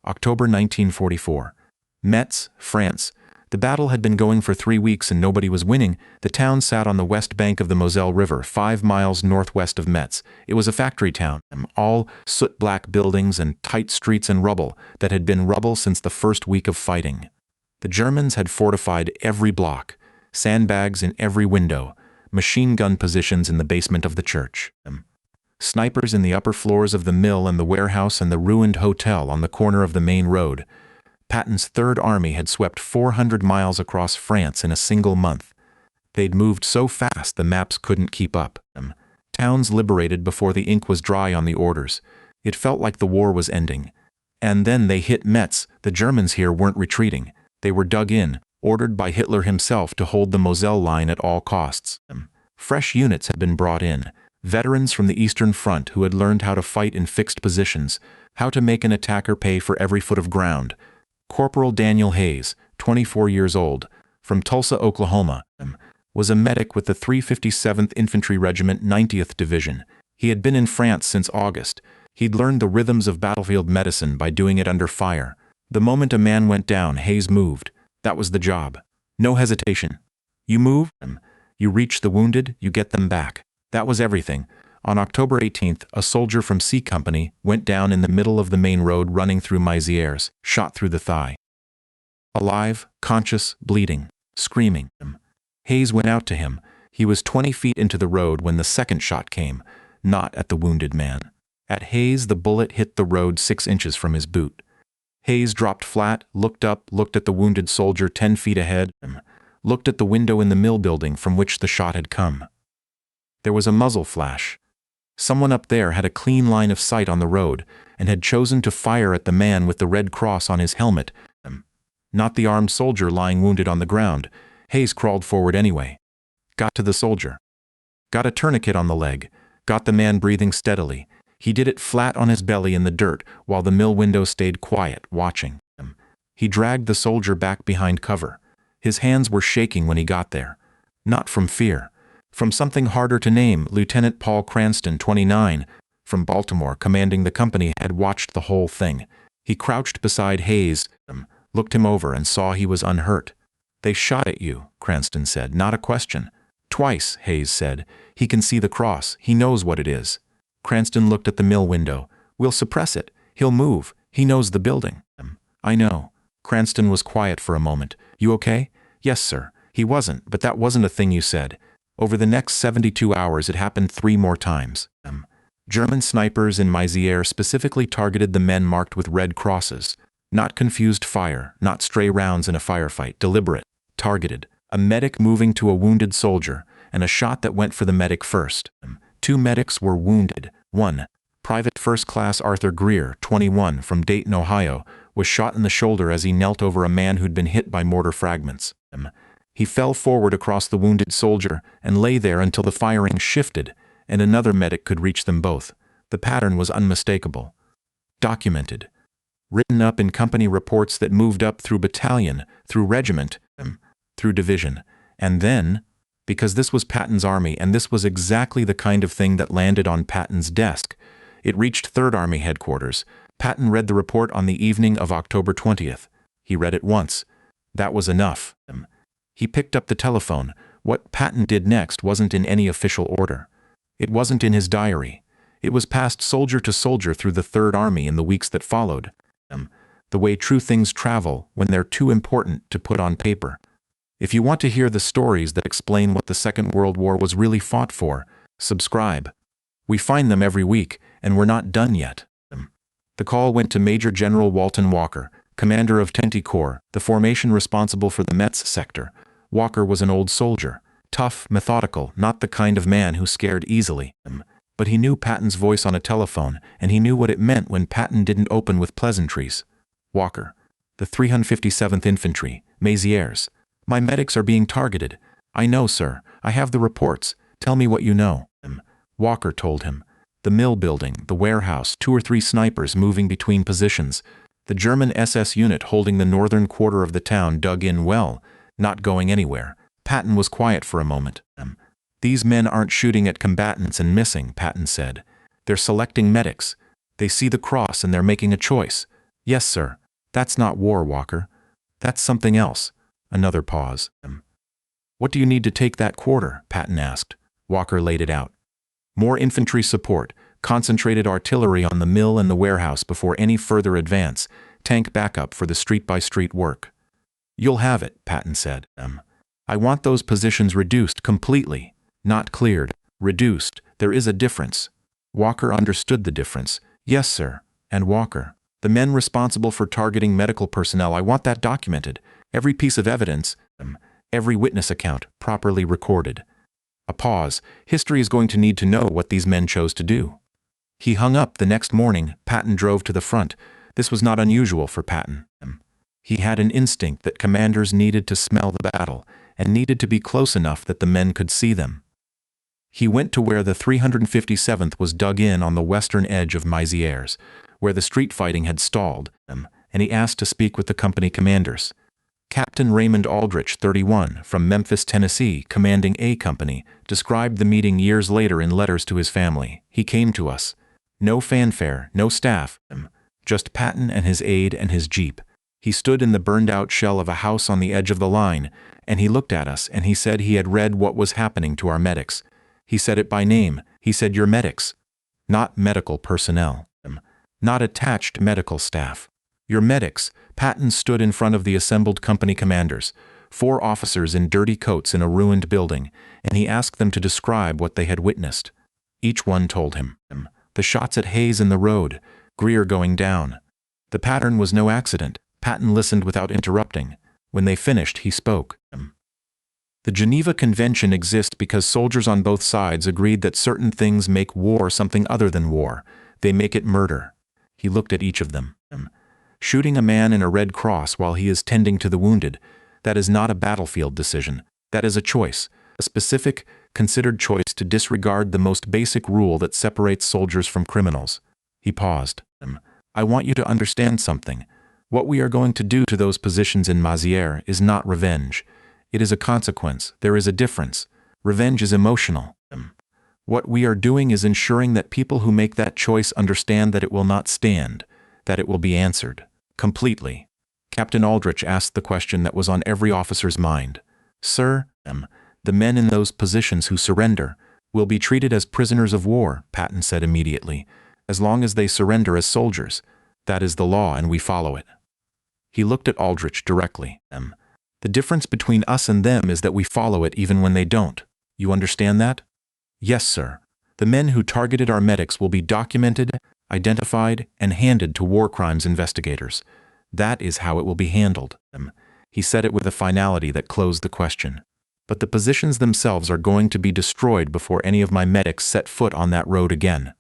October 1944. Metz, France. The battle had been going for 3 weeks and nobody was winning. The town sat on the west bank of the Moselle River, 5 miles northwest of Metz. It was a factory town, all soot-black buildings and tight streets and rubble that had been rubble since the first week of fighting. The Germans had fortified every block, sandbags in every window, machine gun positions in the basement of the church, snipers in the upper floors of the mill and the warehouse and the ruined hotel on the corner of the main road. Patton's Third Army had swept 400 miles across France in a single month. They'd moved so fast the maps couldn't keep up. Towns liberated before the ink was dry on the orders. It felt like the war was ending. And then they hit Metz. The Germans here weren't retreating. They were dug in, ordered by Hitler himself to hold the Moselle line at all costs. Fresh units had been brought in, veterans from the Eastern Front who had learned how to fight in fixed positions, how to make an attacker pay for every foot of ground. Corporal Daniel Hayes, 24 years old, from Tulsa, Oklahoma, was a medic with the 357th Infantry Regiment, 90th Division. He had been in France since August. He'd learned the rhythms of battlefield medicine by doing it under fire. The moment a man went down, Hayes moved. That was the job. No hesitation. You move, you reach the wounded, you get them back. That was everything. On October 18th, a soldier from C Company went down in the middle of the main road running through Maizières, shot through the thigh. Alive, conscious, bleeding, screaming. Hayes went out to him. He was 20 feet into the road when the second shot came, not at the wounded man. At Hayes, the bullet hit the road 6 inches from his boot. Hayes dropped flat, looked up, looked at the wounded soldier 10 feet ahead, looked at the window in the mill building from which the shot had come. There was a muzzle flash. Someone up there had a clean line of sight on the road and had chosen to fire at the man with the red cross on his helmet, not the armed soldier lying wounded on the ground. Hayes crawled forward anyway. Got to the soldier. Got a tourniquet on the leg. Got the man breathing steadily. He did it flat on his belly in the dirt while the mill window stayed quiet, watching him. He dragged the soldier back behind cover. His hands were shaking when he got there. Not from fear. From something harder to name. Lieutenant Paul Cranston, 29, from Baltimore, commanding the company, had watched the whole thing. He crouched beside Hayes, looked him over and saw he was unhurt. They shot at you, Cranston said. Not a question. Twice, Hayes said. He can see the cross. He knows what it is. Cranston looked at the mill window. We'll suppress it. He'll move. He knows the building. I know. Cranston was quiet for a moment. You okay? Yes, sir. He wasn't, but that wasn't a thing you said. Over the next 72 hours it happened 3 more times. German snipers in Maizières specifically targeted the men marked with red crosses. Not confused fire, not stray rounds in a firefight. Deliberate. Targeted. A medic moving to a wounded soldier, and a shot that went for the medic first. 2 medics were wounded. 1, Private First Class Arthur Greer, 21, from Dayton, Ohio, was shot in the shoulder as he knelt over a man who'd been hit by mortar fragments. He fell forward across the wounded soldier and lay there until the firing shifted, and another medic could reach them both. The pattern was unmistakable. Documented. Written up in company reports that moved up through battalion, through regiment, through division, and then, because this was Patton's army and this was exactly the kind of thing that landed on Patton's desk, it reached Third Army headquarters. Patton read the report on the evening of October 20th. He read it once. That was enough. He picked up the telephone. What Patton did next wasn't in any official order. It wasn't in his diary. It was passed soldier to soldier through the Third Army in the weeks that followed. The way true things travel when they're too important to put on paper. If you want to hear the stories that explain what the Second World War was really fought for, subscribe. We find them every week, and we're not done yet. The call went to Major General Walton Walker, commander of 10th Corps, the formation responsible for the Metz sector. Walker was an old soldier, tough, methodical, not the kind of man who scared easily. But he knew Patton's voice on a telephone, and he knew what it meant when Patton didn't open with pleasantries. Walker, the 357th Infantry, Maizières. My medics are being targeted. I know, sir. I have the reports. Tell me what you know. Walker told him. The mill building, the warehouse, 2 or 3 snipers moving between positions. The German SS unit holding the northern quarter of the town dug in well, not going anywhere. Patton was quiet for a moment. These men aren't shooting at combatants and missing, Patton said. They're selecting medics. They see the cross and they're making a choice. Yes, sir. That's not war, Walker. That's something else. Another pause. What do you need to take that quarter? Patton asked. Walker laid it out. More infantry support, concentrated artillery on the mill and the warehouse before any further advance, tank backup for the street-by-street work. You'll have it, Patton said. I want those positions reduced completely, not cleared. Reduced. There is a difference. Walker understood the difference. Yes, sir. And Walker, the men responsible for targeting medical personnel, I want that documented. Every piece of evidence, every witness account, properly recorded. A pause. History is going to need to know what these men chose to do. He hung up the next morning. Patton drove to the front. This was not unusual for Patton. He had an instinct that commanders needed to smell the battle, and needed to be close enough that the men could see them. He went to where the 357th was dug in on the western edge of Maizières, where the street fighting had stalled, and he asked to speak with the company commanders. Captain Raymond Aldrich, 31, from Memphis, Tennessee, commanding A Company, described the meeting years later in letters to his family. He came to us. No fanfare, no staff, just Patton and his aide and his jeep. He stood in the burned-out shell of a house on the edge of the line, and he looked at us, and he said he had read what was happening to our medics. He said it by name. He said, "Your medics. Not medical personnel. Not attached medical staff. Your medics." Patton stood in front of the assembled company commanders, 4 officers in dirty coats in a ruined building, and he asked them to describe what they had witnessed. Each one told him. The shots at Hayes in the road, Greer going down. The pattern was no accident. Patton listened without interrupting. When they finished, he spoke. The Geneva Convention exists because soldiers on both sides agreed that certain things make war something other than war. They make it murder. He looked at each of them. Shooting a man in a red cross while he is tending to the wounded, that is not a battlefield decision. That is a choice, a specific, considered choice to disregard the most basic rule that separates soldiers from criminals. He paused. I want you to understand something. What we are going to do to those positions in Maizières is not revenge. It is a consequence. There is a difference. Revenge is emotional. What we are doing is ensuring that people who make that choice understand that it will not stand, that it will be answered. Completely. Captain Aldrich asked the question that was on every officer's mind. Sir, the men in those positions who surrender will be treated as prisoners of war, Patton said immediately, as long as they surrender as soldiers. That is the law, and we follow it. He looked at Aldrich directly. The difference between us and them is that we follow it even when they don't. You understand that? Yes, sir. The men who targeted our medics will be documented, identified, and handed to war crimes investigators. That is how it will be handled. He said it with a finality that closed the question. But the positions themselves are going to be destroyed before any of my medics set foot on that road again.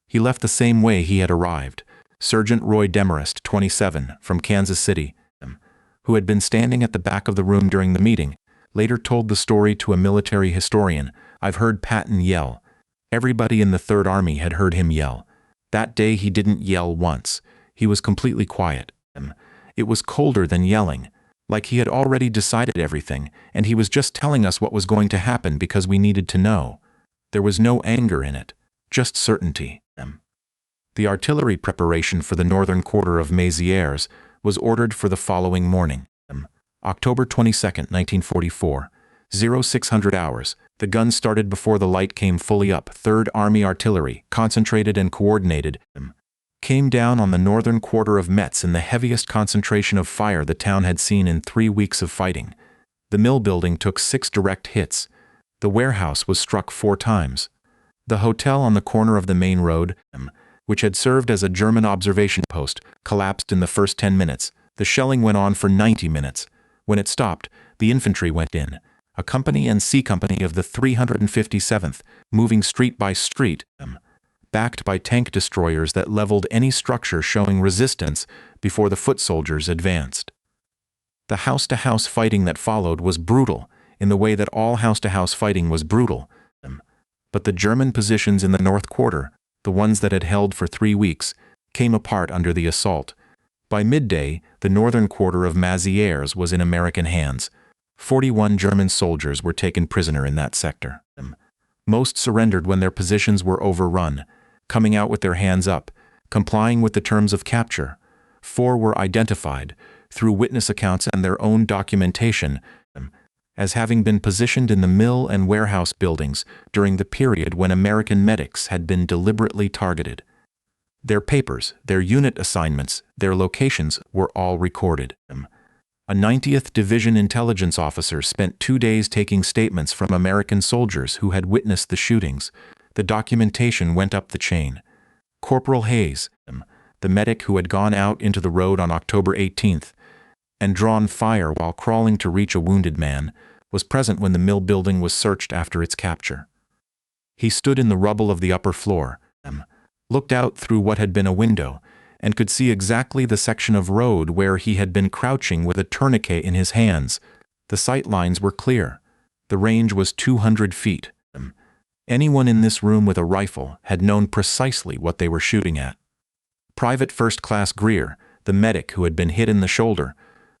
He left the same way he had arrived. Sergeant Roy Demarest, 27, from Kansas City, who had been standing at the back of the room during the meeting, later told the story to a military historian. I've heard Patton yell. Everybody in the Third Army had heard him yell. That day he didn't yell once. He was completely quiet. It was colder than yelling, like he had already decided everything, and he was just telling us what was going to happen because we needed to know. There was no anger in it, just certainty. The artillery preparation for the northern quarter of Maizières was ordered for the following morning. October 22, 1944, 0600 hours. The guns started before the light came fully up. 3rd Army Artillery, concentrated and coordinated, came down on the northern quarter of Metz in the heaviest concentration of fire the town had seen in 3 weeks of fighting. The mill building took 6 direct hits. The warehouse was struck 4 times. The hotel on the corner of the main road, which had served as a German observation post, collapsed in the first 10 minutes. The shelling went on for 90 minutes. When it stopped, the infantry went in. A company and C Company of the 357th, moving street by street, backed by tank destroyers that leveled any structure showing resistance before the foot soldiers advanced. The house-to-house fighting that followed was brutal, in the way that all house-to-house fighting was brutal. But the German positions in the North Quarter, the ones that had held for 3 weeks, came apart under the assault. By midday, the northern quarter of Maizières was in American hands. 41 German soldiers were taken prisoner in that sector. Most surrendered when their positions were overrun, coming out with their hands up, complying with the terms of capture. 4 were identified, through witness accounts and their own documentation, as having been positioned in the mill and warehouse buildings during the period when American medics had been deliberately targeted. Their papers, their unit assignments, their locations were all recorded. A 90th Division intelligence officer spent 2 days taking statements from American soldiers who had witnessed the shootings. The documentation went up the chain. Corporal Hayes, the medic who had gone out into the road on October 18th and drawn fire while crawling to reach a wounded man, was present when the mill building was searched after its capture. He stood in the rubble of the upper floor, looked out through what had been a window, and could see exactly the section of road where he had been crouching with a tourniquet in his hands. The sight lines were clear. The range was 200 feet. Anyone in this room with a rifle had known precisely what they were shooting at. Private First Class Greer, the medic who had been hit in the shoulder,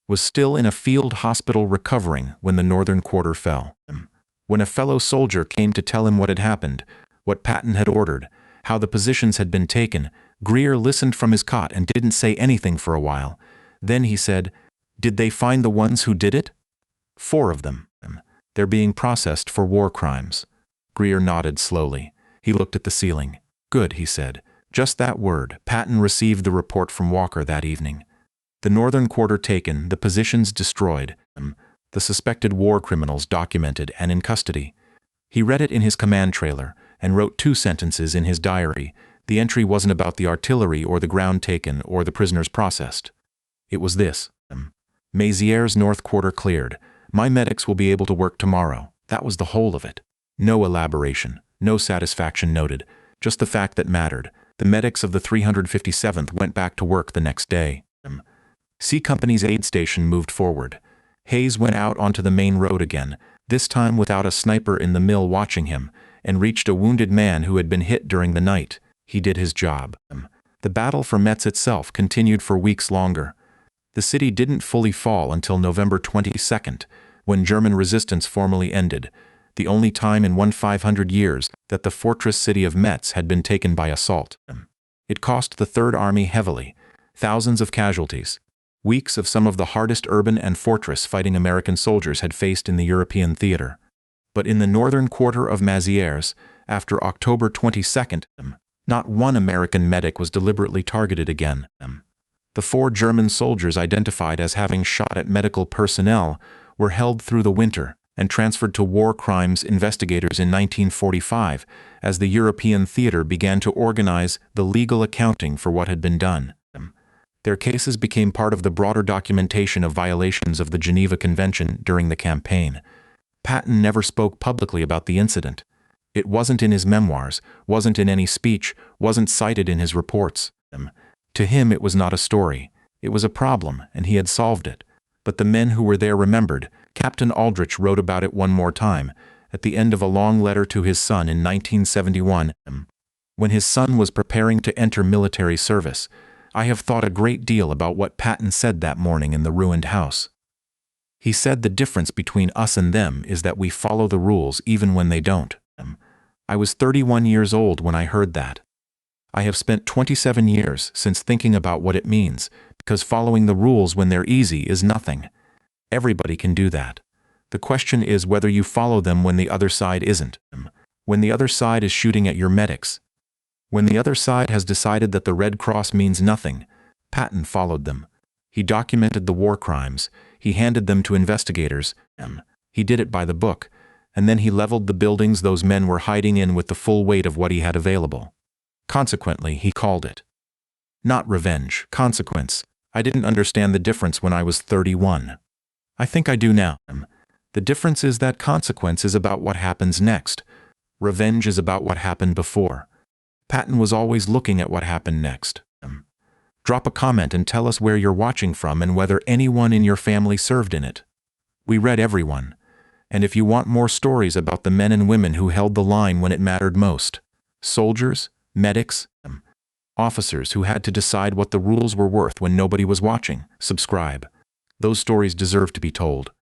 was still in a field hospital recovering when the northern quarter fell. When a fellow soldier came to tell him what had happened, what Patton had ordered, how the positions had been taken, Greer listened from his cot and didn't say anything for a while. Then he said, "Did they find the ones who did it?" 4 of them. They're being processed for war crimes. Greer nodded slowly. He looked at the ceiling. "Good," he said. Just that word. Patton received the report from Walker that evening. The northern quarter taken, the positions destroyed, the suspected war criminals documented and in custody. He read it in his command trailer and wrote 2 sentences in his diary. The entry wasn't about the artillery or the ground taken or the prisoners processed. It was this: Maizières North Quarter cleared. My medics will be able to work tomorrow. That was the whole of it. No elaboration, no satisfaction noted, just the fact that mattered. The medics of the 357th went back to work the next day. C Company's aid station moved forward. Hayes went out onto the main road again, this time without a sniper in the mill watching him, and reached a wounded man who had been hit during the night. He did his job. The battle for Metz itself continued for weeks longer. The city didn't fully fall until November 22nd, when German resistance formally ended, the only time in 1,500 years that the fortress city of Metz had been taken by assault. It cost the Third Army heavily, thousands of casualties. Weeks of some of the hardest urban and fortress fighting American soldiers had faced in the European theater. But in the northern quarter of Maizières, after October 22nd, not one American medic was deliberately targeted again. The 4 German soldiers identified as having shot at medical personnel were held through the winter and transferred to war crimes investigators in 1945 as the European theater began to organize the legal accounting for what had been done. Their cases became part of the broader documentation of violations of the Geneva Convention during the campaign. Patton never spoke publicly about the incident. It wasn't in his memoirs, wasn't in any speech, wasn't cited in his reports. To him it was not a story. It was a problem, and he had solved it. But the men who were there remembered. Captain Aldrich wrote about it one more time, at the end of a long letter to his son in 1971. When his son was preparing to enter military service, I have thought a great deal about what Patton said that morning in the ruined house. He said the difference between us and them is that we follow the rules even when they don't. I was 31 years old when I heard that. I have spent 27 years since thinking about what it means, because following the rules when they're easy is nothing. Everybody can do that. The question is whether you follow them when the other side isn't. When the other side is shooting at your medics. When the other side has decided that the Red Cross means nothing. Patton followed them. He documented the war crimes. He handed them to investigators. He did it by the book. And then he leveled the buildings those men were hiding in with the full weight of what he had available. Consequently, he called it not revenge, consequence. I didn't understand the difference when I was 31. I think I do now. The difference is that consequence is about what happens next. Revenge is about what happened before. Patton was always looking at what happened next. Drop a comment and tell us where you're watching from and whether anyone in your family served in it. We read everyone. And if you want more stories about the men and women who held the line when it mattered most, soldiers, medics, officers who had to decide what the rules were worth when nobody was watching, subscribe. Those stories deserve to be told.